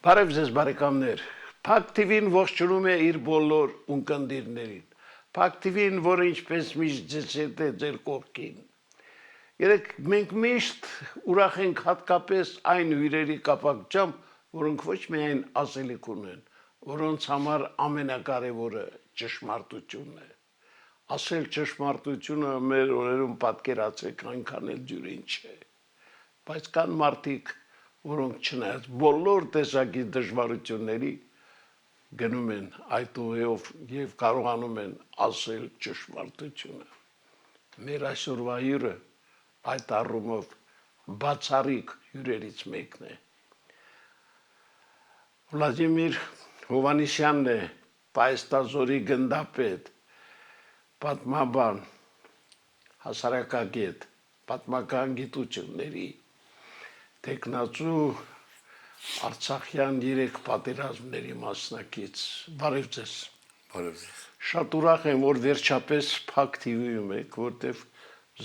Բարև ձեզ բարեկամներ, Փակ TV-ն ողջունում է իր բոլոր ունկնդիրներին, Փակ TV-ն, որը ինչպես միշտ ձեզ է ձեր կողքին։ Երեք մենք միշտ ուրախ ենք հատկապես այն հյուրերի կապակցությամբ, որոնք ոչ միայն ասելիք ունեն, որոնց համար ամենակարևորը ճշմարտությունն է։ Ասել ճշմարտությունը մեր օրերում պատկերացեք այնքան էլ դյուրին չէ, բայց կան մարդիկ, որոնք չնայած բոլոր տեսակի դժվարությունների գնում են այդ ուղիով եւ կարողանում են ասել ճշմարտությունը։ Մեր այսօրվա հյուրը այդ առումով բացառիկ հյուրերից մեկն է։ Վլադիմիր Հովանեսյանն է, Պայստազորի գնդապետ, պատմաբան, հասարակագետ, պատմական գիտությունների տեխնացու Արցախյան 3 պատերազմների մասնակից։ Բարև ձեզ։ Բարև ձեզ։ Շատ ուրախ եմ, որ վերջապես Փակ TV-ում եք, որտեվ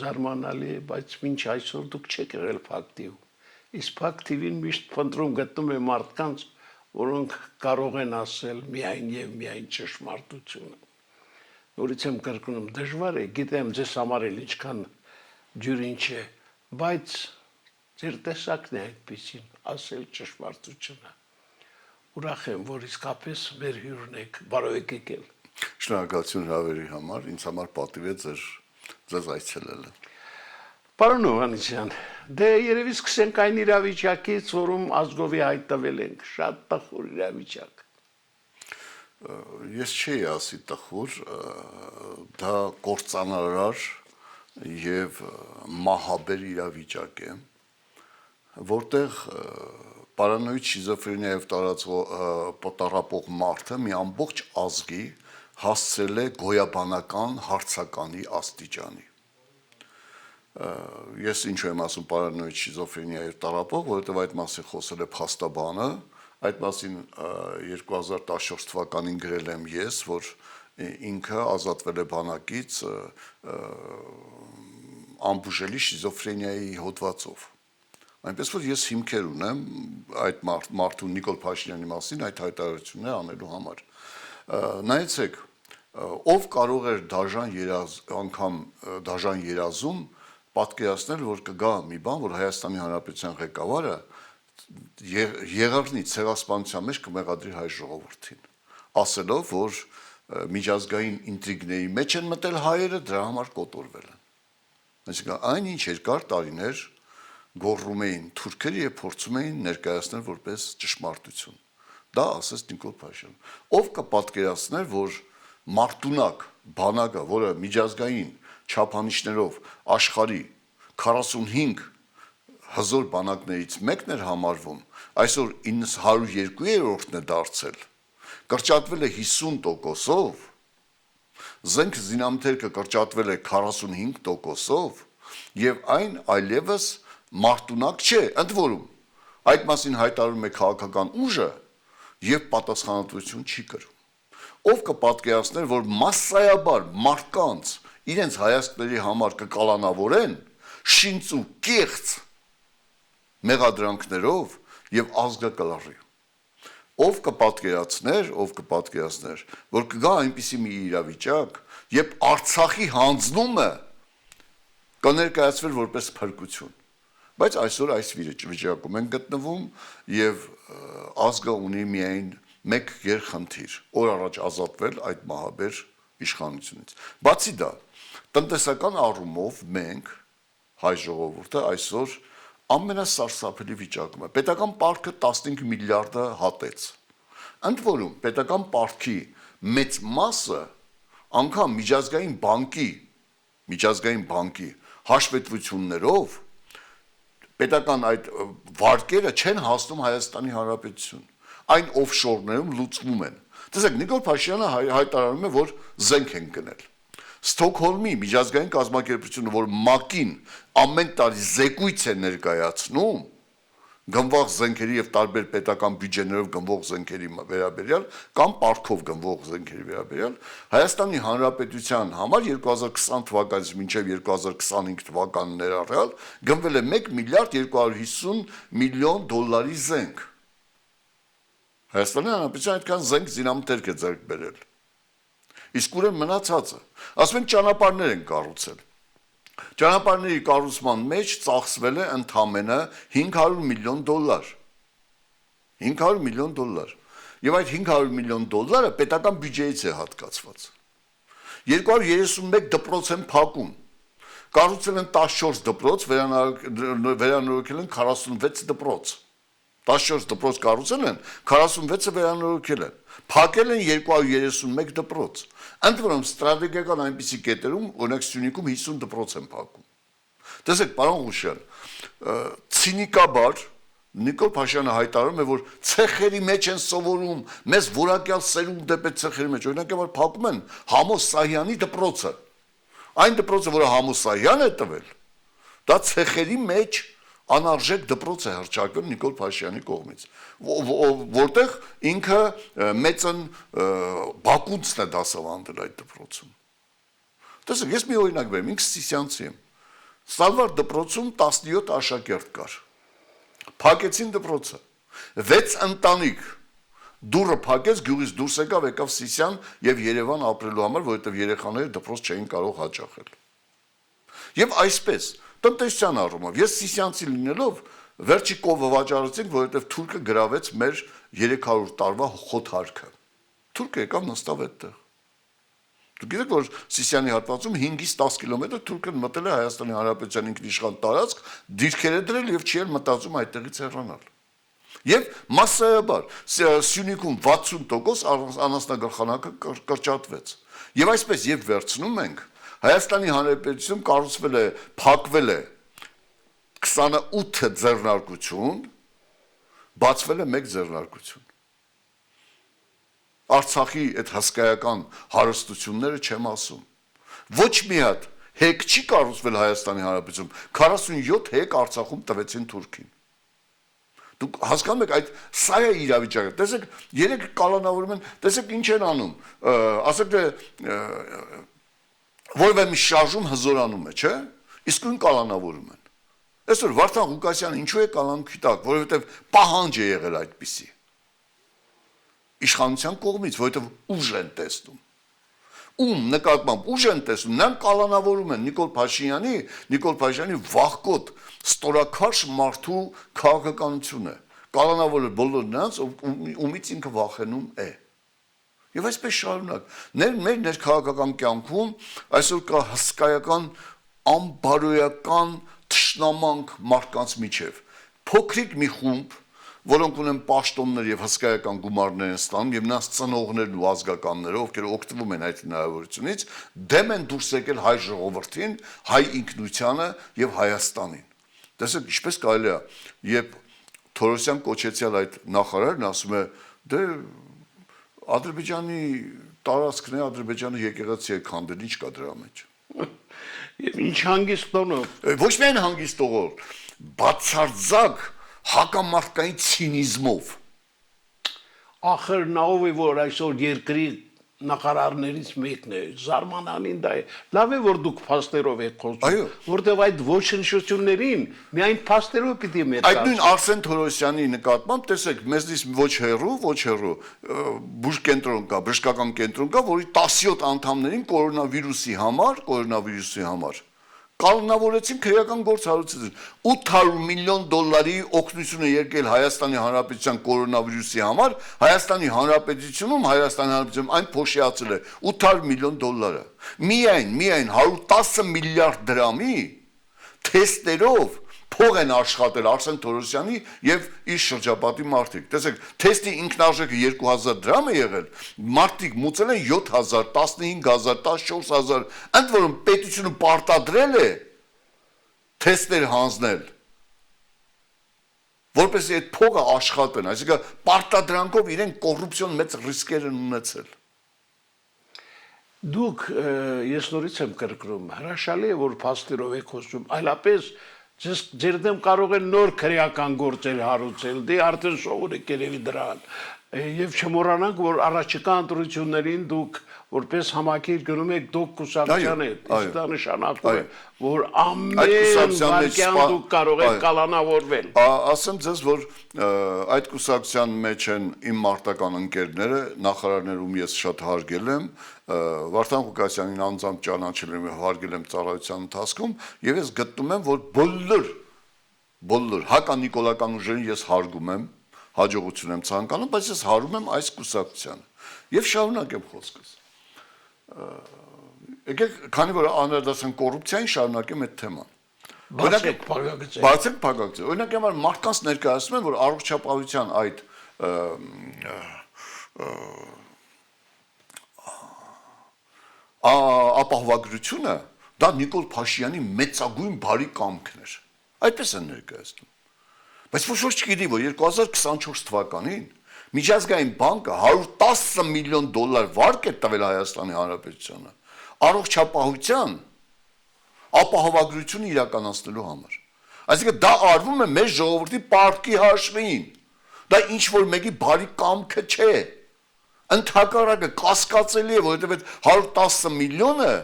զարմանալի է, բայց մինչ այսօր դուք չեք եղել Փակ TV-ում։ Իսկ Փակ TV-ն միշտ փնտրում գտնում է մարդկանց, որոնք կարող են ասել միայն եւ միայն ճշմարտությունը։ Նորից եմ կրկնում, դժվար է, գիտեմ ձեզ համար էլ ինչքան դյուրին չէ, բայց ձեր տեսակն է այդպեսին, ասել ճշմարտությունը։ Ուրախ եմ, որ իսկապես մեր հյուրն եք, բարև եկել։ Շնորհակալություն հրավերի համար, ինձ համար պատիվ է ձեզ այցելելը։ Պարոն Հովանեսյան, դե երևի սկսենք այն իրավիճակից, որում ազգովի հայտնվել ենք, շատ տխուր իրավիճակ։ Ես չէի ասի տխուր, դա կործանարար եւ մահաբեր իրավիճակ է, որտեղ պարանոիդ շիզոֆրենիայով տառապող մարդը մի ամբողջ ազգի հասցրել է գոյաբանական հարցականի աստիճանի։ Ես ինչու եմ ասում պարանոիդ շիզոֆրենիայով տառապող, որովհետև այդ մասին խոսել է փաստաբանը, այդ մասին 2014 թվականին գրել եմ ես, որ ինքը ազատվել է բանակից անբուժելի շիզոֆրենիայի հոդվածով։ Այնպես որ ես հիմքեր ունեմ այդ մարդու Նիկոլ Փաշինյանի մասին այդ հայտարարությունները անելու համար։ Նայեցեք, ով կարող էր դաժան երազում պատկերացնել, որ կգա մի բան, որ Հայաստանի Հանրապետության ղեկավարը եղեռնի ցեղասպանության մեջ կմեղադրի հայ ժողովրդին, ասելով, որ միջազգային ինտրիգների մեջ են մտել հայերը, դրա համար կոտորվել են։ Այսինքն այն ինչ երկար տարիներ գոռում էին թուրքերը եւ փորձում էին ներկայացնել որպես ճշմարտություն։ Դա ասեց Նիկոլ Փաշինյանը։ Ով կպատկերացներ, որ մարտունակ բանակը, որը միջազգային չափանիշներով աշխարհի 45 հզոր բանակներից մեկն էր համարվում, այսօր 102-րդն է դարձել, կրճատվել է 50%-ով, զենք զինամթերքը կրճատվել է 45%-ով եւ այն այլևս մարտունակ չէ, ընդ որում այդ մասին հայտարարում է քաղաքական ուժը եւ պատասխանատվություն չի կրում։ Ով կպատկերացներ, որ massայաբար մարդկանց իրենց հայացքների համար կկալանավորեն շինծ ու կեղծ մեղադրանքներով եւ ազգը կլարի։ Ով կպատկերացներ, որ կգա այնպիսի մի իրավիճակ, երբ Արցախի հանձնումը կներկայացվեր որպես փրկություն։ Բայց այսօր այս վիճակում են գտնվում եւ ազգը ունի միայն մեկ գերխնդիր՝ օր առաջ ազատվել այդ մահաբեր իշխանությունից։ Բացի դա, տնտեսական առումով մենք հայ ժողովուրդը այսօր ամենասարսափելի վիճակում է։ Պետական պարտքը 15 միլիարդը հատեց։ Ընդ որում պետական պարտքի մեծ մասը անգամ միջազգային բանկի հաշվետվություններով պետական այդ վարկերը չեն հասնում Հայաստանի Հանրապետություն։ Այն օֆշորներում լուծվում են։ Տեսեք, Նիկոլ Փաշինյանը հայտարարում է, որ զենք են գնել։ Ստոկհոլմի միջազգային կազմակերպությունը, որ ՄԱԿ-ին ամեն տարի զեկույց է ներկայացնում գնվող զենքերի եւ տարբեր պետական բյուջեներով գնվող զենքերի վերաբերյալ կամ պարտքով գնվող զենքերի վերաբերյալ, Հայաստանի Հանրապետության համար 2020 թվականից մինչև 2025 թվականն ներառյալ գնվել է 1 միլիարդ 250 միլիոն դոլարի զենք։ Հայաստանի Հանրապետության այդքան զենք զինամթերք է ձեռք բերել։ Իսկ ուրեմն մնացածը, ասում են ճանապարհներ են կառուցել։ Ճանապարհների կառուցման մեջ ծախսվել է ընդամենը $500 միլիոն։ $500 միլիոն։ Եվ այդ $500 միլիոն պետական բյուջեից է հատկացված։ 231 դպրոց են փակում։ Կառուցել են 14 դպրոց, վերանորոգել են 46 դպրոց։ 14 դպրոց կառուցել են, 46-ը վերանորոգել են։ Փակել են 231 դպրոց։ Ընդ որում ստրատեգիական այնպիսի կետերում, օրինակ Սյունիքում 50 դպրոց են փակում։ Տեսեք, պարոն Ղուշյան, ցինիկաբար Նիկոլ Փաշյանը հայտարարում է, որ ցեխերի մեջ են սովորում, մեզ որակյալ սերունդ է պետք ցեխերի մեջ։ Օրինակ, որ փակում են Համոս Սահյանի դպրոցը։ Այն դպրոցը, որը Համոս Սահյանն է տվել, դա ցեխերի մեջ անարժեք դպրոց է հռչակվել Նիկոլ Փաշյանի կողմից, որտեղ ինքը մեծն Բաքունցն է դասավանդել այդ դպրոցում։ Տեսեք, ես մի օրինակ բերեմ, ինքս Սիսյանցի եմ։ Սալվար դպրոցում 17 աշակերտ կար։ Փակեցին դպրոցը։ 6 ընտանիք դուռը փակեց, գյուղից դուրս եկավ Սիսյան եւ Երևան ապրելու համար, որովհետեւ երեխաները դպրոց չէին կարող հաճախել։ Եվ այսպես տնտեսության առումով ես Սիսյանցի լինելով վերջի կովը վաճառեցինք, որովհետև թուրքը գրավեց մեր 300 տարվա խոթարքը։ Թուրքը եկավ նստավ այդտեղ։ Դուք գիտեք, որ Սիսյանի հատվածում 5-ից 10 կիլոմետր թուրքն մտել է Հայաստանի Հանրապետության ինքնիշխան տարածք, դիրքեր է դրել եւ չի էլ մտածում այդտեղից հեռանալ։ Եվ մասսայաբար Սյունիքում 60% անասնագլխանակը կրճատվեց։ Եվ այսպես եւ վերցնում ենք Հայաստանի Հանրապետությունում կառուցվել է, փակվել է 28 ձեռնարկություն, բացվել է 1 ձեռնարկություն։ Արցախի այդ հսկայական հարստությունները չեմ ասում։ Ոչ մի հատ հեկ չի կառուցվել Հայաստանի Հանրապետությունում, 47 հեկ Արցախում տվեցին Թուրքին։ Դուք հասկանում եք, այդ սա է իրավիճակը։ Տեսեք, երեք կալանավորում են, տեսեք ինչ են անում, ասեք թե որևէ մի շարժում հզորանում է, չէ՞։ Իսկ ույն կալանավորում են։ Այսօր Վարդան Ղուկասյանը ինչու է կալանքի տակ, որովհետև պահանջ է եղել այդպիսի։ Իշխանության կողմից, որովհետև ուժ են տեսնում։ Ում նկատմամբ ուժ են տեսնում, նրանք կալանավորում են Նիկոլ Փաշյանի վախկոտ ստորաքարշ մարդու քաղաքականությունը։ Կալանավորել բոլոր նրանց, ումից ինքը վախենում է։ Եվ այսպես շարունակ։ Մեր ներքաղաքական կյանքում այսօր կա հսկայական անբարոյական թշնամանք մարդկանց միջև։ Փոքրիկ մի խումբ, որոնք ունեն պաշտոններ եւ հսկայական գումարներ են ստանում եւ նրանց ծնողներն ու ազգականները, ովքեր օգտվում են այդ հնարավորությունից, դեմ են դուրս եկել հայ ժողովրդին, հայ ինքնությանը եւ Հայաստանին։ Տեսեք, ինչպես կարելի է, երբ Թորոսյան կոչեցյալ այդ նախարարն ասում է, դե Ադրբեջանի տարածքն է, Ադրբեջանը եկեղեցի է քանդել, ինչ կա դրա մեջ։ Եվ ինչ հանգիստ տոնով։ Ոչ միայն հանգիստ տողով, բացարձակ հակամարտկային ցինիզմով։ Ախր նա ով է, որ այսօր երկրի նախարարներից մեկն է, զարմանալին դա է։ Լավ է, որ դուք փաստերով եք խոսում, որտեղ այդ ոչնչություններին միայն փաստերով պիտի մեր Այդ նույն Արսեն Թորոսյանի նկատմամբ, տեսեք, մեզնից ոչ հեռու, բուժկենտրոն կա, բժշկական կենտրոն կա, որի 17 անդամներին կորոնավիրուսի համար կանոնավորեցին քրեական գործ հարուցեցին։ $800 միլիոն օգնություն է եկել Հայաստանի Հանրապետության կորոնավիրուսի համար, Հայաստանի Հանրապետությունում այն փոշիացել է $800 միլիոն։ Միայն 110 միլիարդ դրամի թեստերով փող են աշխատել Արսեն Թորոսյանի եւ իր շրջապատի մարդիկ։ Տեսեք, թեստի ինքնարժեքը 2000 դրամ է եղել, մարդիկ մուծել են 7000, 15000, 14000, ընդ որում պետությունը պարտադրել է թեստեր հանձնել, որպեսզի այդ փողը աշխատեն, այսինքն պարտադրանքով իրեն կոռուպցիոն մեծ ռիսկեր են ունեցել։ Դուք ես նորից եմ կրկնում, հրաշալի է, որ փաստերով եք խոսում, այլապես ձեր դեմ կարող են նոր քրեական գործեր հարուցել, դե արդեն շողուրը կերևի դրան։ Եվ չմոռանանք, որ առաջիկա ընտրություններին դուք որպես համակիր գնում եք դուք կուսակցության հետ, իսկ դա նշանակում է, որ ամեն վարկյան դուք կարող եք կալանավորվել։ Ասեմ ձեզ, որ այդ կուսակցության մեջ են իմ մարտական ընկերները, նախարարներ, ում ես շատ հարգել եմ, Վարդան Ղուկասյանին անձամբ ճանաչել եմ, հարգել եմ ծառայության ընթացքում, եւ ես գտնում եմ, որ բոլոր հականիկոլական ուժերին ես հարգում եմ, հաջողություն եմ ցանկանում, բայց ես հարում եմ այս կուսակցությանը եւ շարունակեմ խոսքս։ Եկեք, քանի որ անդրադարձան կոռուպցիային, շարունակեմ այդ թեման։ Բացեք փակագծը։ Բացեք փակագծը։ Օրինակ համար մարդկանց ներկայացնում են, որ առողջապահության այդ ապահովագրությունը դա Նիկոլ Փաշինյանի մեծագույն բարի կամքն էր։ Այդպես են ներկայացնում։ Բայց ոչ չգիտի, որ 2024 թվականին Միջազգային բանկը 110 միլիոն դոլար վարկ է տվել Հայաստանի Հանրապետությանը առողջապահության ապահովագրությունը իրականացնելու համար։ Այսինքն դա արվում է մեր ժողովրդի պարտքի հաշվին։ Դա ինչ որ մեկի բարի կամքը չէ։ Ընդհակառակը կասկածելի է, որովհետև այդ 110 միլիոնը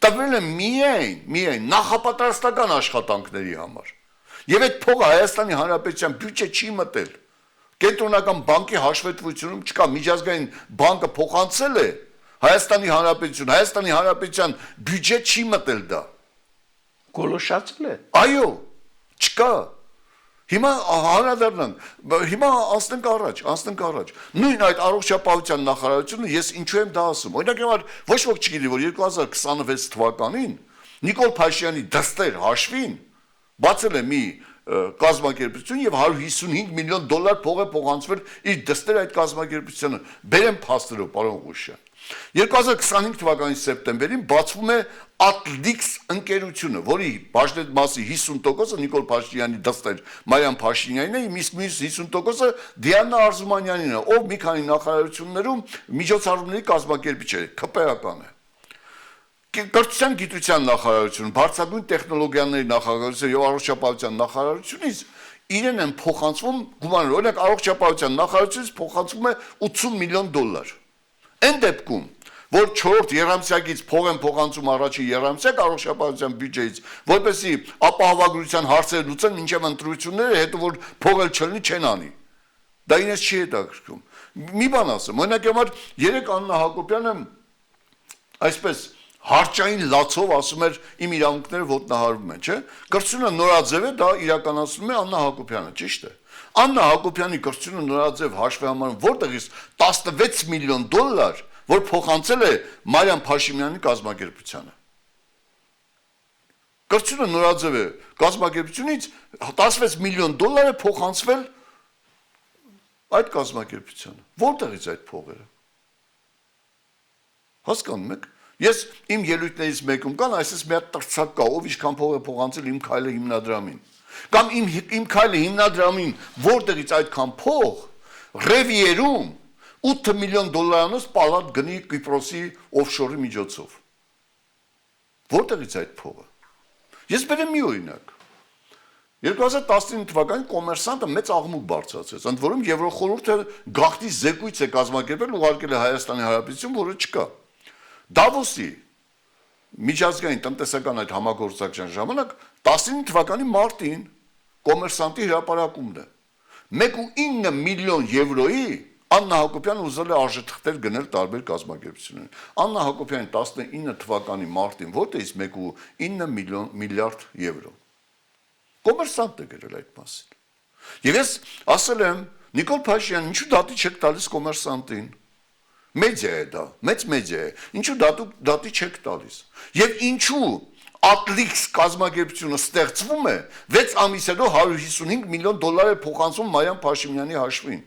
տվել է միայն նախապատրաստական աշխատանքների համար։ Եվ այդ փողը Հայաստանի Հանրապետության բյուջե չի մտել։ Կենտրոնական բանկի հաշվետվությունում չկա, միջազգային բանկը փոխանցել է Հայաստանի Հանրապետության բյուջե չի մտել դա։ Գոլոշացել է։ Այո, չկա։ Հիմա հանրադառնանք, հիմա անցնենք առաջ։ Նույն այդ առողջապահության նախարարությունը ես ինչու եմ դա ասում։ Օրինակ համար ոչ ոք չգիտի, որ 2026 թվականին Նիկոլ Փաշինյանի դստեր հաշվին բացել է մի կազմակերպություն եւ 155 միլիոն դոլար փող է փոխանցվել իր դստեր այդ կազմակերպությանը։ Բերեմ փաստերով, պարոն Ղուշյան։ 2025 թվականի սեպտեմբերին բացվում է Athlix ընկերությունը, որի բաժնետ մասի 50%-ը Նիկոլ Փաշինյանի դստեր Մարիամ Փաշինյանին է, իսկ մյուս 50%-ը Դիանա Արզումանյանին է, ով մի քանի նախարարություններում միջոցառումների կազմակերպիչ է, ԿՊԱ-ական է։ Կրթության գիտության նախարարությունը, բարձրագույն տեխնոլոգիաների նախարարությունը եւ առողջապահության նախարարությունից իրեն են փոխանցվում գումարներ, օրինակ առողջապահության նախարարությունից փոխանցվում է 80 միլիոն դոլար։ Այն դեպքում, որ 4-րդ երամսյակից փող են փոխանցում առաջի երամսյակ առողջապահության բյուջեից, որպեսզի ապահովագրության հարցերը լուծեն մինչև ընտրությունները, հետո որ փողը չլինի չեն անի։ Դա ինձ չի հետաքրքրում։ Մի բան ասեմ, օրինակ համար 3 Աննա Հակոբյանը այսպես հարճային լացով ասում էր իմ իրավունքները ոտնահարվում են, չէ՞։ Կրթությունը նորաձև է, դա իրականացնում է Աննա Հակոբյանը, ճիշտ է։ Աննա Հակոբյանի կրթությունը նորաձև հաշվի համարում որտեղից 16 միլիոն դոլար, որ փոխանցել է Մարիամ Փաշինյանի կազմակերպությանը։ Կրթությունը նորաձև է կազմակերպությունից 16 միլիոն դոլար է փոխանցվել այդ կազմակերպությանը։ Որտեղից այդ փողերը։ Հասկանում եք։ Ես իմ ելույթներից մեկում կան, այսպես մի հատ տրցակ կա, ով ինչքան փող է փոխանցել իմ քայլը հիմնադրամին։ Կամ իմ քայլը հիմնադրամին որտեղից այդքան փող Ռևիերում 8 միլիոն դոլարանոց պալատ գնի Կիպրոսի օֆշորի միջոցով։ Որտեղից այդ փողը։ Ես բերեմ մի օրինակ։ 2019 թվականին կոմերսանտը մեծ աղմուկ բարձրացրեց, ընդ որում Եվրոխորհուրդը գաղտնի զեկույց է կազմակերպել, ուղարկել է Հայաստանի Հանրապետություն, որը չկա։ Դավոսի միջազգային տնտեսական այդ համագործակցության ժամանակ 19 թվականի մարտին կոմերսանտի հրապարակումն է 1.9 միլիոն եվրոյի Աննա Հակոբյանը ուզել է արժեթղթեր գնել տարբեր կազմակերպություններին։ Աննա Հակոբյանի 19 թվականի մարտին որտեղից 1.9 միլիարդ եվրո։ Կոմերսանտը գրել այդ մասին։ Եվ ես ասել եմ Նիկոլ Փաշինյան, ինչու դատի չեք տալիս կոմերսանտին։ Մեդիա է դա, մեծ մեդիա է։ Ինչու դատի չեք տալիս։ Եվ ինչու Athlix կազմակերպությունը ստեղծվում է 6 ամիս հետո 155 միլիոն դոլար է փոխանցում Մարիամ Փաշինյանի հաշվին։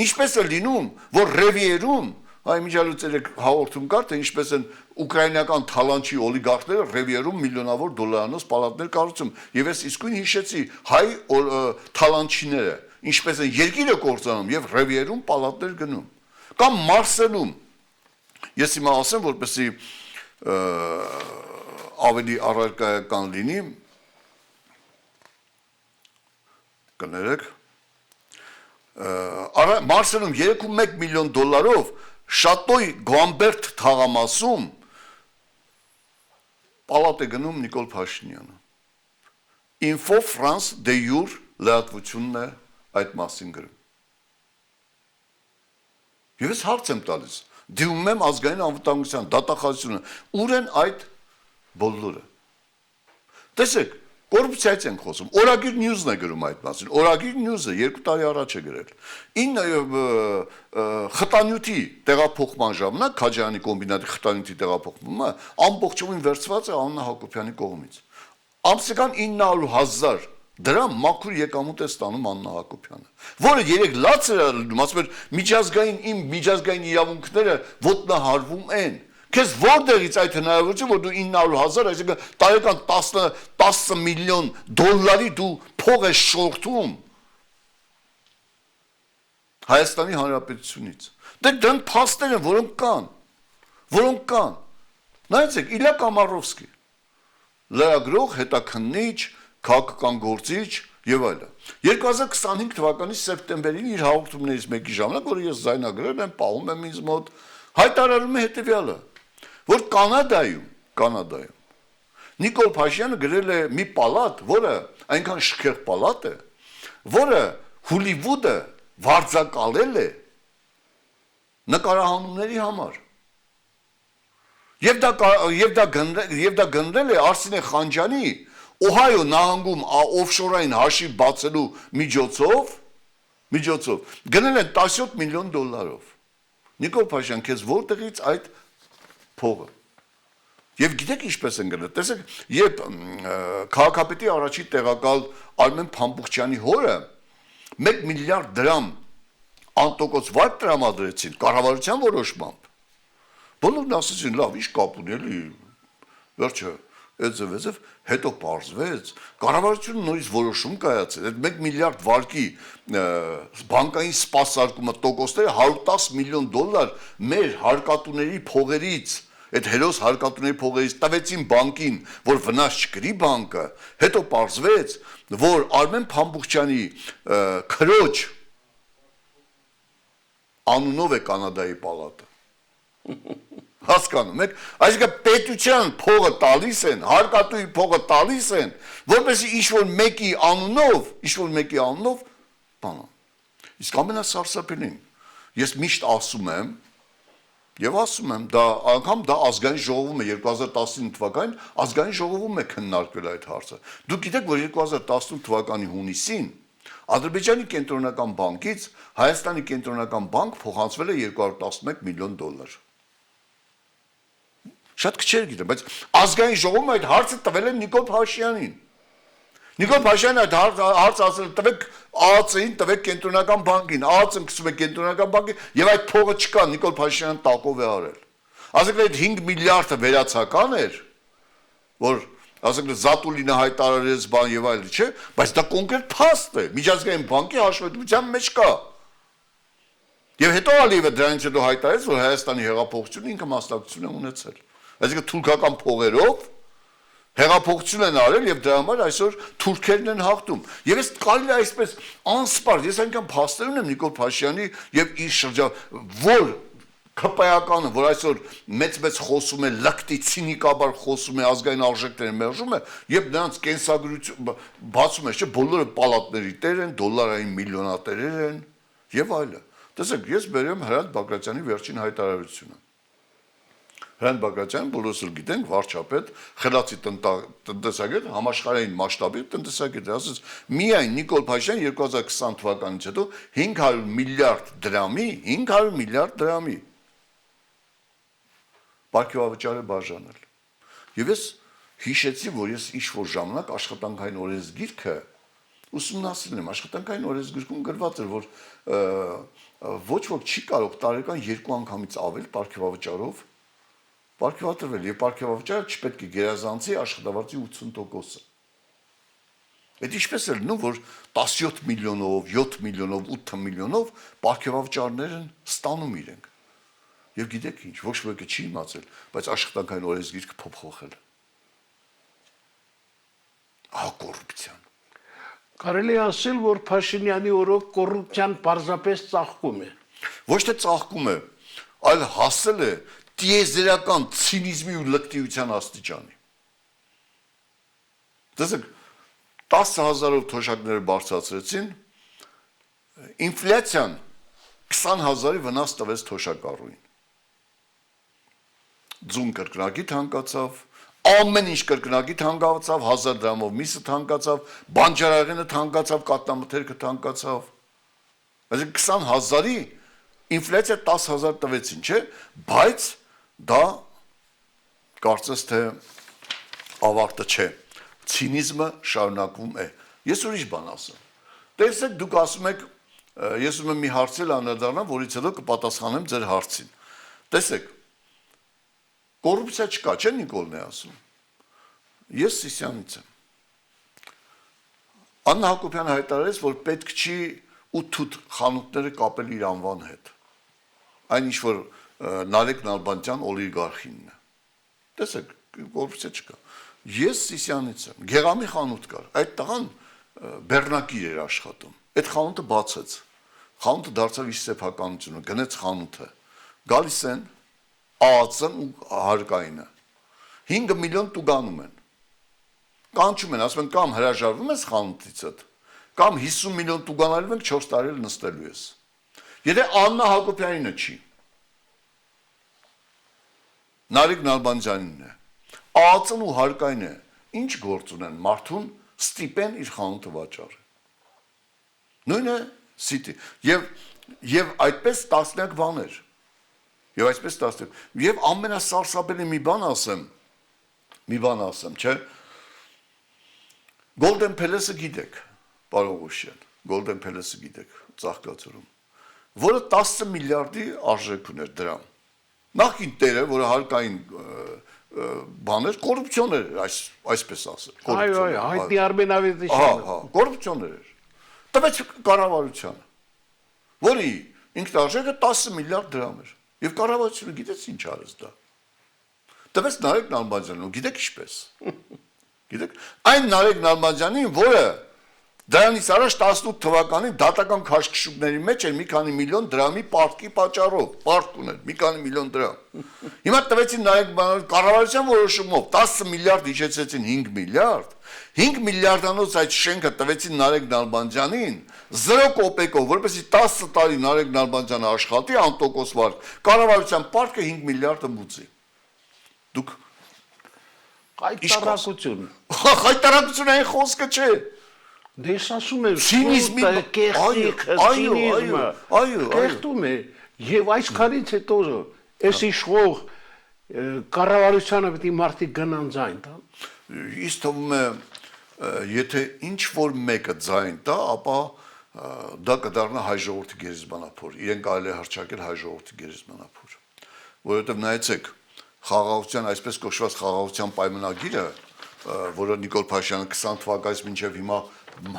Ինչպես է լինում, որ Ռևիերում, միջալուծել եք հաղորդում կար, թե ինչպես են ուկրաինական թալանչի օլիգարխները Ռևիերում միլիոնավոր դոլարանոց պալատներ կառուցում։ Եվ ես իսկույն հիշեցի հայ թալանչիները, ինչպես են երկիրը կործանում եւ Ռևիերում պալատներ գնում։ Կամ Մարսելում։ Ես հիմա ասեմ, որպեսզի ավելի առարկայական լինի, կներեք, Մարսելում 3.1 միլիոն դոլարով Շատոյ Գամբերտ թաղամասում պալատ է գնում Նիկոլ Փաշինյանը։ Info France de Jure լրատվությունն է այդ մասին գրում։ Եվ ես հարց եմ տալիս, դիմում եմ ազգային անվտանգության դատախազությունը, ուր են այդ բոլորը։ Տեսեք, կոռուպցիայից ենք խոսում։ Օրագիր News-ն է գրում այդ մասին։ Օրագիր News-ը 2 տարի առաջ է գրել։ Խտանյութի տեղափոխման ժամանակ Քաջարյանի կոմբինատի խտանյութի տեղափոխումը ամբողջովին վերցված է Աննա Հակոբյանի կողմից։ Ամսական 900,000 դրամ մաքուր եկամուտ է ստանում Աննա Հակոբյանը, որը երեք լաց էր ալնում, ասում էր միջազգային իրավունքները ոտնահարվում են։ Քեզ որտեղից այդ հնարավորություն, որ դու 900,000, այսինքն տարեկան 10 միլիոն դոլարի դու փող ես շորթում Հայաստանի Հանրապետությունից։ Դրանք փաստեր են, որոնք կան։ Նայեցեք, Իլյա Կամարովսկի, լրագրող, հետաքննիչ, քաղաքական գործիչ եւ այլն։ 2025 թվականի սեպտեմբերին իր հաղորդումներից մեկի ժամանակ, որը ես զայնագրել եմ, պահում եմ ինձ մոտ, հայտարարում է հետեւյալը, որ Կանադայում Նիկոլ Փաշինյանը գրել է մի պալատ, որը այնքան շքեղ պալատ է, որը Հոլիվուդը վարձակալել է նկարահանումների համար։ Եվ դա գնրել է Արսինե Խանջյանի Օհայո նահանգում օֆշորային հաշիվ բացելու միջոցով գնել են 17 միլիոն դոլարով։ Նիկոլ Փաշինյան, քեզ որտեղից այդ փողը։ Եվ գիտեք ինչպես են գնել։ Տեսեք, երբ քաղաքապետի առաջի տեղակալ Արմեն Փամփուխչյանի հորը 1 միլիարդ դրամ անտոկոց վարկ տրամադրեցին կառավարության որոշմամբ, բոլորն ասեցին, լավ, ինչ կապ ունի, էլի, վերջը, այդձև, հետո պարզվեց, կառավարությունը նորից որոշում կայացել, այդ 1 միլիարդ վարկի բանկային սպասարկումը տոկոսները 110 միլիոն դոլար մեր հարկատուների փողերից, այդ հերոս հարկատուների փողերից տվեցին բանկին, որ վնաս չկրի բանկը, հետո պարզվեց, որ Արմեն Փամփուխչյանի քրոջ անունով է Կանադայի պալատը։ Հասկանում եք, այսինքն պետության փողը տալիս են, հարկատուի փողը տալիս են, որպեսզի ինչ-որ մեկի անունով բանա։ Իսկ ամենասարսափելին, ես միշտ ասում եմ, անգամ դա ազգային ժողովում է 2019 թվականին, ազգային ժողովում է քննարկվել այդ հարցը։ Դուք գիտեք, որ 2018 թվականի հունիսին Ադրբեջանի կենտրոնական բանկից Հայաստանի կենտրոնական բանկ փոխանցվել է 211 միլիոն դոլար։ Շատ քչեր գիտեմ, բայց ազգային ժողովում այդ հարցը տվել են Նիկոլ Փաշինյանին։ Նիկոլ Փաշինյանը այդ հարցը ասել տվեք ԱԱՑ-ին, տվեք կենտրոնական բանկին, ԱԱՑ-ն գցում է կենտրոնական բանկին, եւ այդ փողը չկա, Նիկոլ Փաշինյանը տակով է արել։ Ասենք այդ 5 միլիարդը վերացական էր, որ ասենք Զատուլինը հայտարարեց բան եւ այլն, չէ, բայց դա կոնկրետ փաստ է, միջազգային բանկի հաշվետվության մեջ կա։ Եվ հետո Ալիևը դրանից հետո հայտարարեց, որ Հայաստանի հեղափոխությունը ինքը մասնակցություն է ունեցել։ Այսինքն թուրքական փողերով հեղափոխություն են արել եւ դրա համար այսօր թուրքերն են հաղթում։ Եվ ես կարելի է այսպես անսպար, ես այնքան փաստեր ունեմ Նիկոլ Փաշինյանի եւ իր որ ԿՊԱ-կանը, որ այսօր մեծ խոսում է, լկտի ցինիկաբար խոսում է, ազգային արժեքները մերժում է, եւ նրանց կենսագրություն բացում է, չէ, բոլորը պալատների տեր են, դոլարային միլիոնատերեր են եւ այլն։ Տեսեք, ես բերեմ Հրանտ Բագրատյանի վերջին հայտարարությունը։ Հրանտ Բագրատյանը բոլորս էլ գիտենք, վարչապետ, խելացի տնտեսագետ, համաշխարհային մասշտաբի տնտեսագետ, ասես միայն Նիկոլ Փաշինյան 2020 թվականից հետո 500 միլիարդ դրամի պարգևավճար է բաժանել։ Եվ ես հիշեցի, որ ես ինչ-որ ժամանակ աշխատանքային օրենսգիրքը ուսումնասիրել եմ, աշխատանքային օրենսգիրքում գրված էր, որ ոչ ոք չի կարող տարեկան 2 անգամից ավել պարգևավճարով պարգևատրվել, եւ պարգևավճարը չպետք է գերազանցի աշխատավարձի 80%-ը։ Այդ ինչպես է լինում, որ 17 միլիոնով, 7 միլիոնով, 8 միլիոնով պարգևավճարներ են ստանում իրենք։ Եվ գիտեք ինչ, ոչ մեկը չի իմացել, բայց աշխատանքային օրենսգիրքը փոփոխել։ Կոռուպցիան։ Կարելի է ասել, որ Փաշինյանի օրոք կոռուպցիան պարզապես ծաղկում է։ Ոչ թե ծաղկում է, այլ հասել է տիեզերական ցինիզմի ու լկտիության աստիճանի։ Տեսեք, 10,000-ով թոշակները բարձրացրեցին, ինֆլյացիան 20,000-ի վնաս տվեց թոշակառուին։ Ձուն կրկնակի թանկացավ, ամեն ինչ կրկնակի թանկացավ, 1000 դրամով միսը թանկացավ, բանջարեղենը թանկացավ, կատնամթերքը թանկացավ։ Այսինքն 20,000-ի ինֆլյացիա 10,000 տվեցին, չէ՞, բայց դա կարծես թե ավարտը չէ։ Ցինիզմը շարունակվում է։ Ես ուրիշ բան ասեմ։ Տեսեք, դուք ասում եք, ես ուզում եմ մի հարցել անդրադառնամ, որից հետո կպատասխանեմ ձեր հարցին։ Տեսեք, կոռուպցիա չկա, չէ՞ Նիկոլն է ասում։ Ես Սիսյանից եմ։ Աննա Հակոբյանը հայտարարեց, որ պետք չի 8 խանութները կապել իր անվան հետ։ Այն ինչ որ Նարեկ Նալբանդյան օլիգարխինն է։ Տեսեք, կոռուպցիա չկա։ Ես Սիսյանից եմ։ Գեղամի խանութ կար։ Այդ տղան բեռնակիր էր աշխատում։ Այդ խանութը բացեց։ Խանութը դարձավ իր սեփականությունը, գնեց խանութը։ Գալիս են ԱԱՑ-ն ու հարկայինը 5 միլիոն տուգանում են։ Կանչում են, ասում են կամ հրաժարվում ես խանութիցդ, կամ 50 միլիոն տուգանալու ենք 4 տարի նստելու ես։ Եթե Աննա Հակոբյանինը չի, Նարեկ Նալբանդյանինն է, ԱԱՑ-ն ու հարկայինը ինչ գործ ունեն մարդուն ստիպեն իր խանութը վաճառել։ Նույնը սիտի եւ այդպես տասնյակ բաներ։ Եվ այսպես տասնյակ։ Եվ ամենասարսափելի մի բան ասեմ, չէ՞։ Golden Palace-ը գիտեք, պարոն Ղուշյան, Golden Palace-ը գիտեք, Ծաղկաձորում, որը 10 միլիարդի արժեք ուներ դրամ։ Նախքին տերը, որը հարկային բաներ, կոռուպցիոներ էր, այսպես ասել։ Այո, հայտնի Արմենավետիչյանը։ Հա, կոռուպցիոներ էր։ Տվեց կառավարությանը, որի ինքնարժեքը 10 միլիարդ դրամ էր։ Եվ կառավարությունը գիտեց ինչ արեց դա։ Տվեց Նարեկ Նալբանդյանին, գիտեք ինչպես։ Գիտեք, այն Նարեկ Նալբանդյանին, որը դրանից առաջ 18 թվականին դատական քաշքշուկների մեջ էր մի քանի միլիոն դրամի պարտքի պատճառով, պարտք ուներ մի քանի միլիոն դրամ։ Հիմա տվեցին Նարեկ կառավարության որոշումով 10 միլիարդ իջեցրեցին 5 միլիարդ, 5 միլիարդանոց այդ շենքը տվեցին Նարեկ Նալբանդյանին 0 կոպեկով, որպեսզի 10 տարի Նարեկ Նալբանդյանը աշխատի անտոկոս վարկ, կառավարության պարտքը 5 միլիարդը մուծի։ Դուք Հայտարարություն։ Հայտարարություն այն խոսքը չէ։ Դե ես ասում եմ, ցինիզմի, այո, կեղտում է, եւ այսքանից հետո այս իշխող կառավարությանը պետք է մարդիկ գնան ձայն տան։ Ինձ թվում է, եթե ինչ որ մեկը ձայն տա, ապա դա կդառնա հայ ժողովրդի գերեզմանափոր։ Իրեն կարելի է հռչակել հայ ժողովրդի գերեզմանափոր։ Որովհետև նայեցեք, խաղաղության, այսպես կոչված խաղաղության պայմանագիրը, որը Նիկոլ Փաշինյանը 20 թվականից մինչև հիմա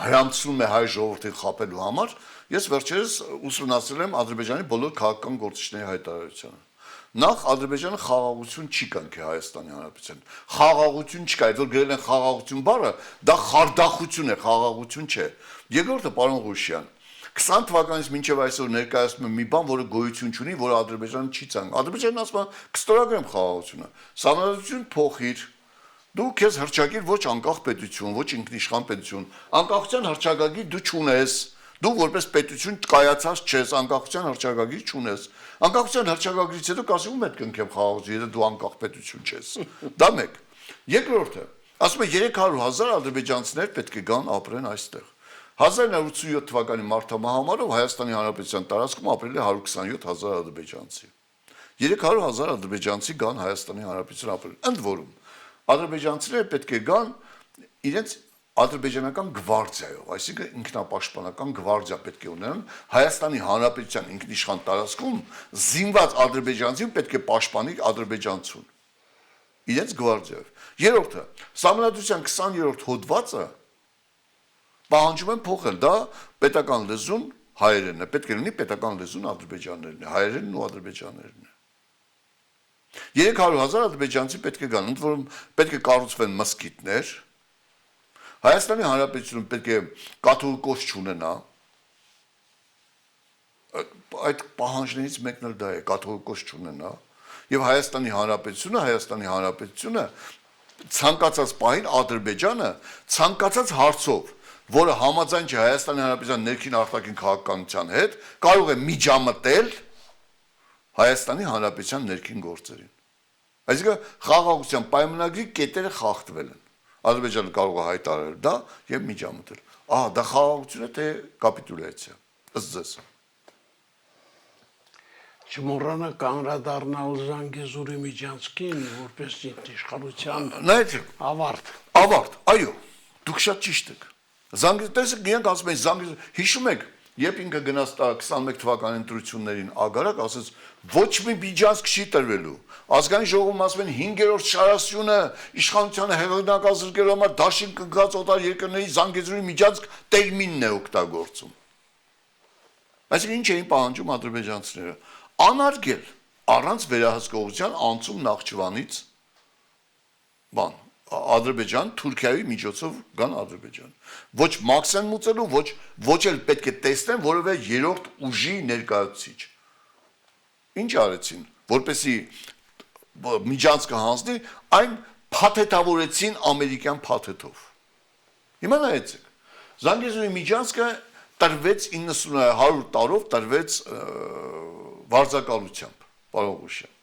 հրամցնում է հայ ժողովրդին խաբելու համար, ես վերջերս ուսումնասիրել եմ Ադրբեջանի բոլոր քաղաքական գործիչների հայտարարությունը։ Նախ Ադրբեջանը խաղաղություն չի կնքի Հայաստանի Հանրապետության։ Խաղաղություն չկա, այդ որ գրել են խաղաղություն բառը, դա խարդախություն է, խաղաղություն չէ։ Երկրորդը, պարոն Ղուշյան, 20 թվականից մինչև այսօր ներկայացնում եմ մի բան, որը գոյություն չունի, որը Ադրբեջանը չի ցանկանում։ Ադրբեջանն ասում է, կստորագրեմ խաղաղությունը։ Սահմանադրություն փոխիր։ Դու քեզ հռչակիր ոչ անկախ պետություն, ոչ ինքնիշխան պետություն։ Անկախության հռչակագիր դու չունես։ Դու որպես պետություն կայացած չես, անկախության հռչակագիր չունես։ Անկախության հռչակագրից հետո կասում ում հետ կնքեմ խաղաղություն, եթե դու անկախ պետություն չես։ Դա մեկ։ Երկրորդը, ասում է 300,000 ադրբեջանցիներ պետք է գան ապրեն այստեղ։ 1987 թվականի մարտահամարով Հայաստանի Հանրապետության տարածքում ապրել է 127,000 ադրբեջանցի։ 300,000 ադրբեջանցի գան Հայաստանի Հանրապետության ապրել։ Ընդ որում, ադրբեջանցիները պետք է գան իրենց ադրբեջանական գվարդիայով, այսինքն ինքնապաշտպանական գվարդիա պետք է ունենան Հայաստանի Հանրապետության ինքնիշխան տարածքում զինված ադրբեջանցին պետք է պաշտպանի ադրբեջանցուն։ Իրենց գվարդիայով։ Երրորդը, Սահմանադրության 20-րդ հոդվածը պահանջում են փոխել, դա պետական լեզուն հայերենն է, պետք է լինի պետական լեզուն ադրբեջաներն է, հայերենն ու ադրբեջաներն է։ 300,000 ադրբեջանցի պետք է գան, ընդ որում պետք է կառուցվեն մզկիթներ, Հայաստանի Հանրապետությունը պետք է կաթողիկոս չունենա, այդ պահանջներից մեկն էլ դա է, կաթողիկոս չունենա, եւ Հայաստանի Հանրապետությունը ցանկացած պահին Ադրբեջանը ցանկացած հարցով, որը համաձայն չէ Հայաստանի Հանրապետության ներքին արտաքին քաղաքականության հետ, կարող է միջամտել Հայաստանի Հանրապետության ներքին գործերին։ Այսինքն խաղաղության պայմանագրի կետերը խախտվել են։ Ադրբեջանը կարող է հայտարարել դա եւ միջամտել։ Ահա դա խաղաղություն է թե կապիտուլյացիա, ըստ ձեզ։ Չմոռանաք անդրադառնալ Զանգեզուրի միջանցքին, որպես իշխանության Ավարտ, այո, դուք շատ ճիշտ եք։ Զանգեզուրը իրենք ասում են Զանգեզուր, հիշում եք, երբ ինքը գնաց 21 թվականի ընտրություններին ագարակ, ասաց ոչ մի միջանցք չի տրվելու։ Ազգային ժողովում ասում են 5-րդ շարասյունը իշխանությանը հեղինակազրկելու համար դաշին կնքած օտար երկրների Զանգեզուրի միջանցք տերմինն է օգտագործում։ Այսինքն ինչ էին պահանջում ադրբեջանցիները։ Անարգել առանց վերահսկողության անցում Նախճիվանից Ադրբեջան, Թուրքիայի միջոցով գան Ադրբեջան։ Ոչ մաքսեն մուծելու, ոչ էլ պետք է տեսնեն որևէ երրորդ ուժի ներկայացուցիչ։ Ինչ արեցին, որպեսի միջանցքը հանձնի, այն փաթեթավորեցին ամերիկյան փաթեթով։ Հիմա նայեցեք, Զանգեզուրի միջանցքը տրվեց 100 տարով տրվեց վարձակալությամբ, պարոն Ղուշյան։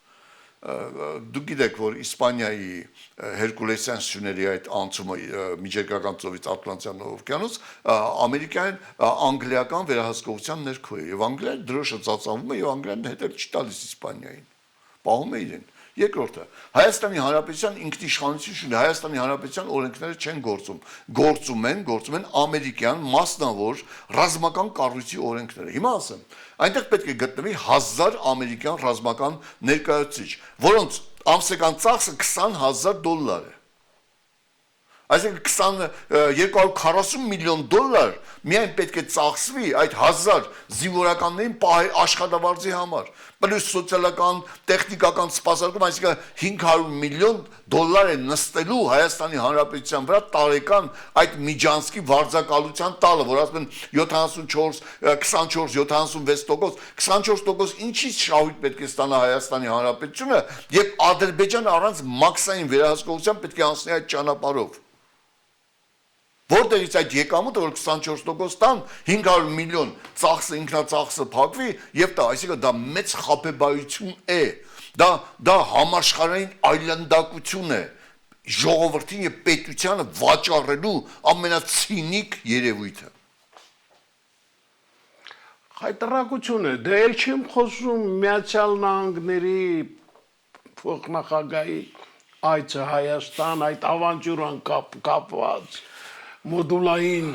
Դուք գիտեք, որ Իսպանիայի Հերկուլեսյան սյուների այդ անցումը միջերկրական ծովից Ատլանտյան օվկիանոս ամերիկյան անգլիական վերահսկողության ներքո է եւ Անգլիան դրոշը ծածանվում է եւ Անգլիան հետել չի տալիս Իսպանիային, պահում է իրեն։ Երկրորդը, Հայաստանի Հանրապետության ինքնիշխանություն, Հայաստանի Հանրապետության օրենքները չեն գործում են ամերիկյան մասնավոր ռազմական կառույցի օրենքները։ Հիմա ասեմ, այնտեղ պետք է գտնվի 1000 ամերիկյան ռազմական ներկայացուցիչ, որոնց ամսական ծախսը $20,000 է։ Այսինքն 240 միլիոն դոլար միայն պետք է ծախսվի այդ 1000 զինվորականներին աշխատավարձի համար, պլյուս սոցիալական, տեխնիկական սպասարկում, այսինքն 500 միլիոն դոլար է նստելու Հայաստանի Հանրապետության վրա տարեկան այդ միջանցքի վարձակալության տալը, որ ասում են 74-76%, 24% ինչից շահույթ պետք է ստանա Հայաստանի Հանրապետությունը, եւ Ադրբեջանը առանց մաքսային վերահսկողության պետք է անցնի այդ ճանապարհով։ Որտեղից այդ եկամուտը, որ 24% տան, 500 միլիոն ծախսը ինքնածախսը փակվի եւ դա, այսինքն դա մեծ խաբեբայություն է։ Դա համաշխարհային այլանդակություն է, ժողովրդին եւ պետությանը վաճառելու ամենացինիկ երևույթը։ Հայտարարություն է, դե էլ չեմ խոսում Միացյալ Նահանգների փոխնախագահի այցը Հայաստան, այդ ավանտյուրան կապված մոդուլային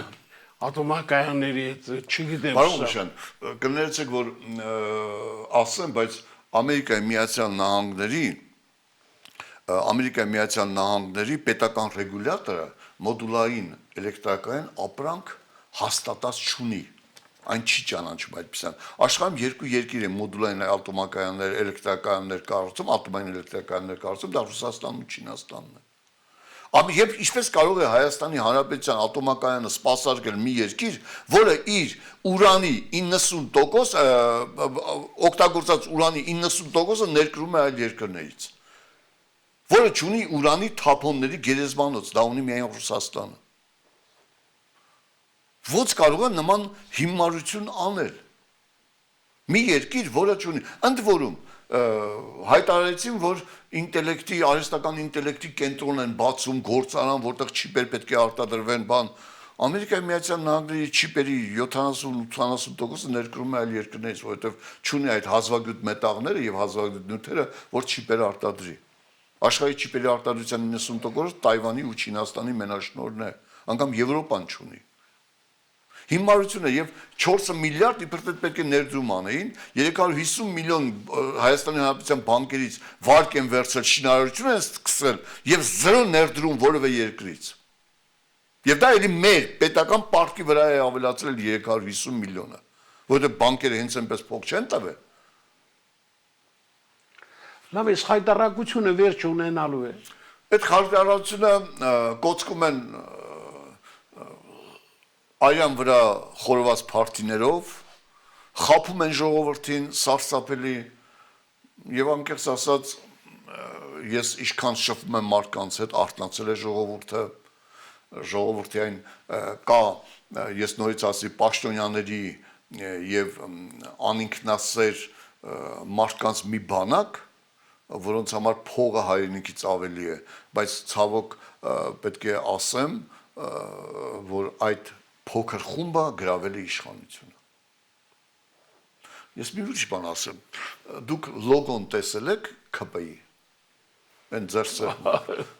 ատոմակայանների հետ, չգիտեմ։ Պարոն Ղուշյան, կներեցեք, որ ասեմ, բայց Ամերիկայի Միացյալ Նահանգների պետական ռեգուլյատորը մոդուլային էլեկտրակայան ապրանք հաստատած չունի, այն չի ճանաչում այդպիսան։ Աշխարհում երկու երկիր են մոդուլային ատոմակայաններ, էլեկտրակայաններ կառուցում, ատոմային էլեկտրակայաններ կառուցում, դա Ռուսաստանն ու Չինաստանն է։ Եվ ինչպես կարող է Հայաստանի Հանրապետության ատոմակայանը սպասարկել մի երկիր, որը իր ուրանի 90% օգտագործած ուրանի 90%-ը ներկրում է այլ երկրներից, որը ունի ուրանի թափոնների գերեզմանոց, դա ունի միայն Ռուսաստանը։ Ոնց կարող է նման հիմարություն անել։ Մի երկիր, որը ունի, ընդ որում հայտարարեցին, որ արհեստական ինտելեկտի կենտրոն են բացում, գործարան, որտեղ չիպեր պետք է արտադրվեն, բան։ Ամերիկայի Միացյալ Նահանգների չիպերի 70-80%-ը ներկրում է այլ երկրներից, որովհետև չունի այդ հազվագյուտ մետաղները եւ հազվագյուտ նյութերը, որ չիպերը արտադրի։ Աշխարհի չիպերի արտադրության 90%-ը Թայվանի ու Չինաստանի մենաշնորհն է, անգամ Եվրոպան չունի։ Հիմարությունը եւ 4 միլիարդ իբր պետք է ներդրում անեին, 350 միլիոն Հայաստանի Հանրապետության բանկերից վարկ են վերցրել, շինարարություն են սկսել եւ 0 ներդրում որևէ երկրից։ Եվ դա էլի մեր պետական պարտքի վրա է ավելացրել 350 միլիոնը, որովհետեւ բանկերը հենց այնպես փող չեն տվել։ Լավ, այս հայտարարությունը վերջ ունենալու է։ Այդ հայտարարությունը կոչվում են արյան վրա խորված փարթիներով խափում են ժողովրդին սարսափելի եւ անկեղծ ասած ես ինչքան շփվում եմ մարդկանց հետ արթնացել է ժողովրդի այն կա ես նորից ասի պաշտոնյաների եւ անինքնասեր մարդկանց մի բանակ որոնց համար փողը հայրենիքից ավելի է բայց ցավոք պետք է ասեմ որ այդ փոքր խումբը գրավել է իշխանությունը ես մի ուրիշ բան ասեմ դուք լոգոն տեսել եք ԿՊ-ի այն ձերսը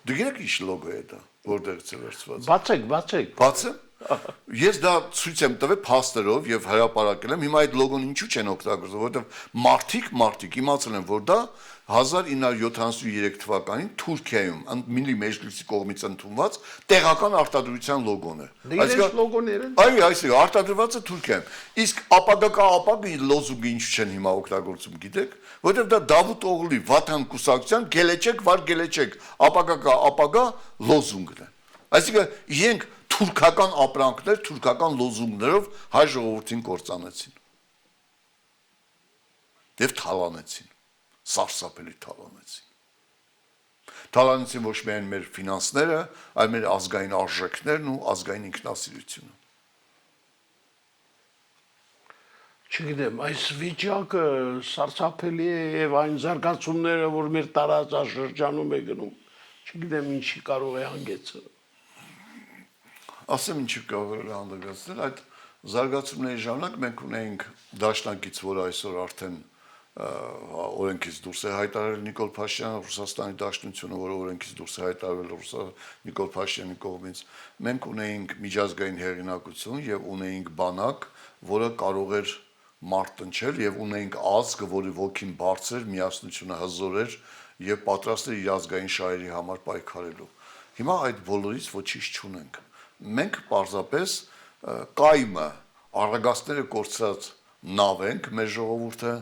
դու գիտեք ինչ լոգո է դա որտեղից է վերցված բացեմ ես դա ցույց եմ տվել փաստերով եւ հրապարակել եմ հիմա այդ լոգոն ինչու չեն օգտագործում որովհետեւ մարդիկ իմացել են որ դա 1973 թվականին Թուրքիայում Միլլի մեջլիսի կողմից ընդունված տեղական արտադրության լոգոն է այո արտադրված է Թուրքիայում իսկ ապագա լոզունգը ինչու չեն հիմա օգտագործում գիտեք որովհետեւ դա Դավութ Օղլի Վաթան կուսակցության գելեչեք վար գելեչեք ապագա լոզունգն է այսինքն իրենք թուրքական ապրանքներ թուրքական լոզունգներով հայ ժողովրդին կործանեցին եւ թալանեցին սարսափելի թալանեցին ոչ միայն մեր ֆինանսները այլ մեր ազգային արժեքներն ու ազգային ինքնասիրությունը չգիտեմ այս վիճակը սարսափելի է եւ այն զարգացումները որ մեր տարածաշրջանում է գնում չգիտեմ ինչի կարող է հանգեցնել ասեմ ինչի կարող է հանդգացնել այդ զարգացումների ժամանակ մենք ունեինք դաշնակից որ այսօր արդեն օրենքից դուրս է հայտարարել Նիկոլ Փաշինյանը Ռուսաստանի Դաշնությունը որ օրենքից դուրս է հայտարարել Նիկոլ Փաշինյանի կողմից մենք ունեինք միջազգային հեղինակություն եւ ունեինք բանակ որը կարող էր մարտնչել եւ ունեինք ազգ որի ոգին բարձր միասնությունը հզոր էր եւ պատրաստ էր իր ազգային շահերի համար պայքարելու հիմա այդ բոլորից ոչինչ չունենք մենք պարզապես կայմը արագածները կորցրած նավ ենք մեր ժողովուրդը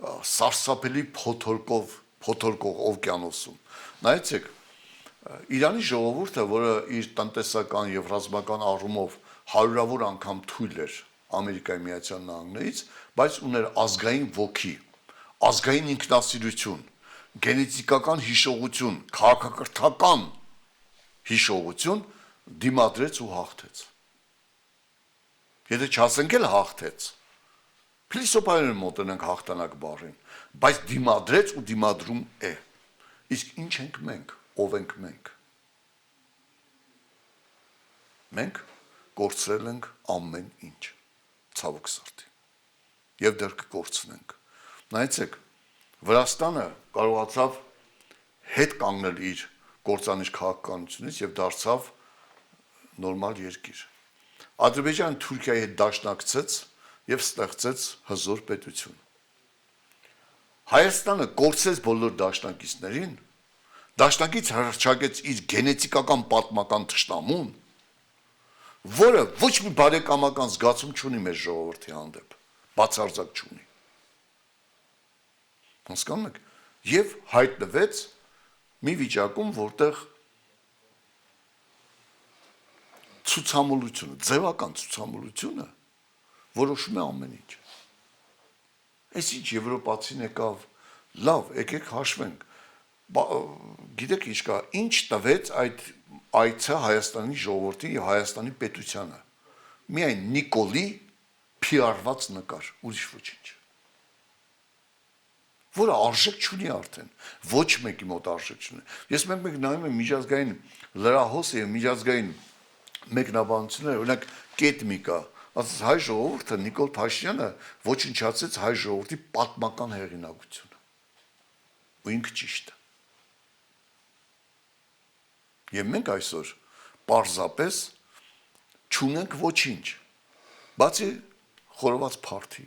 սարսափելի փոթորկող օվկիանոսում նայեցեք Իրանի ժողովուրդը որը իր տնտեսական եւ ռազմական առումով հարյուրավոր անգամ թույլ էր Ամերիկայի Միացյալ Նահանգներից բայց ուներ ազգային ոգի ազգային ինքնասիրություն գենետիկական հիշողություն քաղաքակրթական հիշողություն դիմադրեց ու հաղթեց եթե չասենք էլ հաղթեց Փիլիսոփայորեն մոտենանք հաղթանակ բառին, բայց դիմադրեց ու դիմադրում է։ Իսկ ինչ ենք մենք, ով ենք մենք։ Մենք կորցրել ենք ամեն ինչ, ցավոք սրտի։ Եվ դեռ կկորցնենք։ Նայեցեք, Վրաստանը կարողացավ հետ կանգնել իր կործանիչ քաղաքականությունից եւ դարձավ նորմալ երկիր։ Ադրբեջանը Թուրքիայի հետ դաշնակցեց եւ ստեղծեց հզոր պետություն։ Հայաստանը կորցրեց բոլոր դաշնակիցներին, դաշնակից հռչակեց իր գենետիկական պատմական թշնամուն, որը ոչ մի բարեկամական զգացում չունի մեր ժողովրդի հանդեպ, բացարձակ չունի։ Հասկանում եք, եւ հայտնվեց մի վիճակում, որտեղ ցուցամոլությունը, ձևական ցուցամոլությունը որոշում է ամեն ինչ։ Այս ինչ եվրոպացին եկավ, լավ, եկեք հաշվենք։ Գիտեք ինչ կա, ինչ տվեց այդ այցը Հայաստանի ժողովրդին եւ Հայաստանի պետությանը։ Միայն Նիկոլի PR-ված նկար, ուրիշ ոչինչ։ Որը արժեք չունի արդեն, ոչ մեկի մոտ արժեք չունի։ Ես մեկ նայում եմ միջազգային լրահոսը եւ միջազգային մեկնաբանությունները, օրինակ Կետմիկա ասես հայ ժողովուրդը Նիկոլ Փաշինյանը ոչնչացրեց հայ ժողովրդի պատմական հեղինակությունը։ Ու ինքը ճիշտ է։ Եվ մենք այսօր պարզապես չունենք ոչինչ, բացի խորոված փարթի,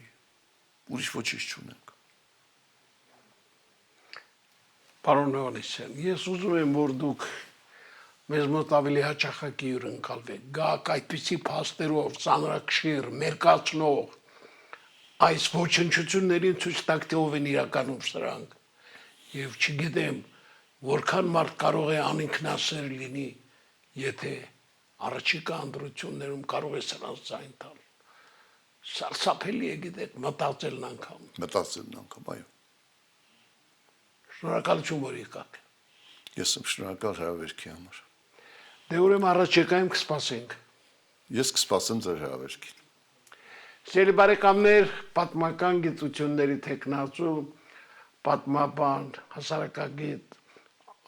ուրիշ ոչինչ չունենք։ Պարոն Հովհաննիսյան, ես ուզում եմ, որ դուք մեզ մոտ ավելի հաճախակի ընկալվեք, գաք այդպիսի փաստերով, ծանրակշիռ, մերկացնող, այս ոչնչություններին ցույց տաք, թե ով են իրականում սրանք, եւ չգիտեմ, որքան մարդ կարող է անինքնասեր լինի, եթե առաջիկա ընտրություններում կարող է սրանց ձայն տալ։ Սարսափելի է, գիտեք, մտածելն անգամ։ Մտածելն անգամ, այո։ Շնորհակալություն, որ եկաք։ Ես եմ շնորհակալ հրավերքի համար։ Դե ուրեմն առաջիկայում կսպասենք։ Ես կսպասեմ ձեր հրավերքին։ Սիրելի բարեկամներ, պատմական գիտությունների տեխնացու, պատմաբան, հասարակագիտ,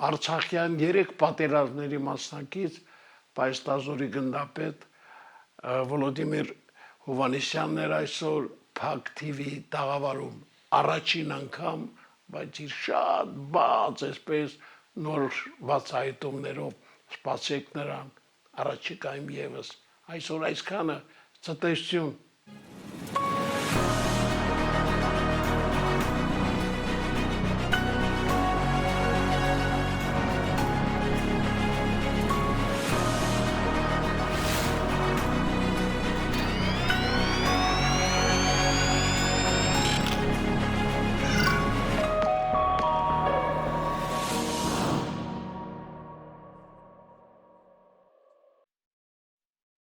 Արցախյան 3 պատերազմների մասնակից, Պայստազորի գնդապետ Վոլոդիմիր Հովանեսյանն էր այսօր Փակ TV տաղավարում առաջին անգամ, բայց իր շատ բաց այսպես նոր բացահայտումներով սպասեք նրան առաջիկայում եւս այսօր այսքանը ցտեսություն